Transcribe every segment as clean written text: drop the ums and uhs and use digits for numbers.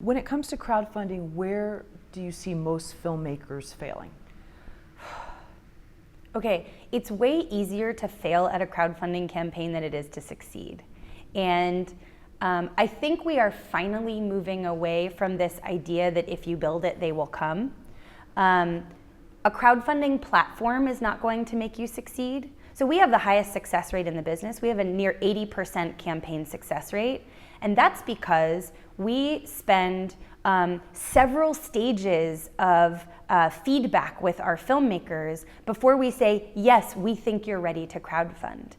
When it comes to crowdfunding, where do you see most filmmakers failing? Okay, it's way easier to fail at a crowdfunding campaign than it is to succeed. And I think we are finally moving away from this idea that if you build it, they will come. A crowdfunding platform is not going to make you succeed. So we have the highest success rate in the business. We have a near 80% campaign success rate. And that's because we spend several stages of feedback with our filmmakers before we say, yes, we think you're ready to crowdfund.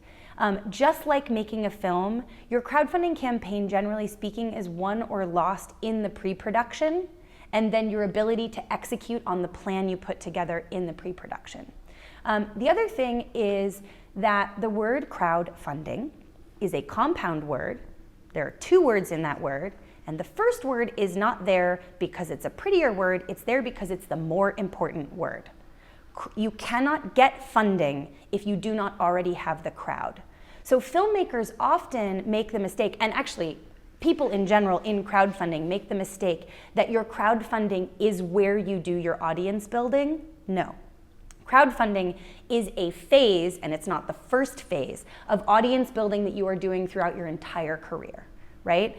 Just like making a film, your crowdfunding campaign, generally speaking, is won or lost in the pre-production, and then your ability to execute on the plan you put together in the pre-production. The other thing is that the word crowdfunding is a compound word. There are two words in that word, and the first word is not there because it's a prettier word, it's there because it's the more important word. You cannot get funding if you do not already have the crowd. So filmmakers often make the mistake, and actually people in general in crowdfunding make the mistake that your crowdfunding is where you do your audience building. No. Crowdfunding is a phase, and it's not the first phase, of audience building that you are doing throughout your entire career, right?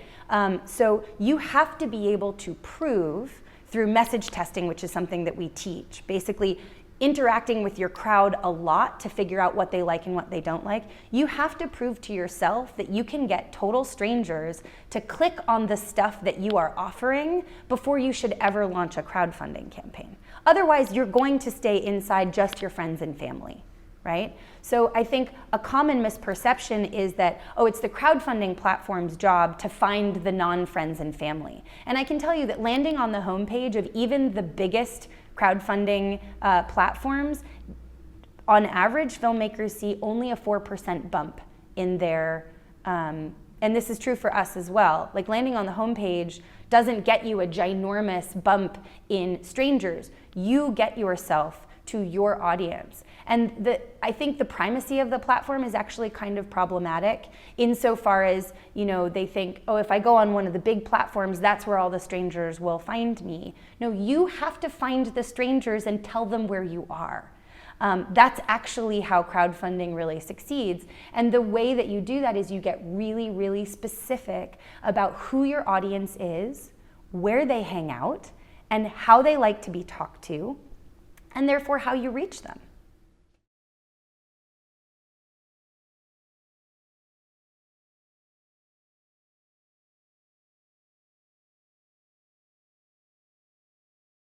So you have to be able to prove through message testing, which is something that we teach, basically interacting with your crowd a lot to figure out what they like and what they don't like. You have to prove to yourself that you can get total strangers to click on the stuff that you are offering before you should ever launch a crowdfunding campaign. Otherwise, you're going to stay inside just your friends and family, right? So I think a common misperception is that, oh, it's the crowdfunding platform's job to find the non-friends and family. And I can tell you that landing on the homepage of even the biggest crowdfunding platforms, on average, filmmakers see only a 4% bump in their, and this is true for us as well. Like landing on the homepage doesn't get you a ginormous bump in strangers. You get yourself to your audience. And I think the primacy of the platform is actually kind of problematic insofar as, they think, oh, if I go on one of the big platforms, that's where all the strangers will find me. No, you have to find the strangers and tell them where you are. That's actually how crowdfunding really succeeds. And the way that you do that is you get really, really specific about who your audience is, where they hang out, and how they like to be talked to, and therefore how you reach them.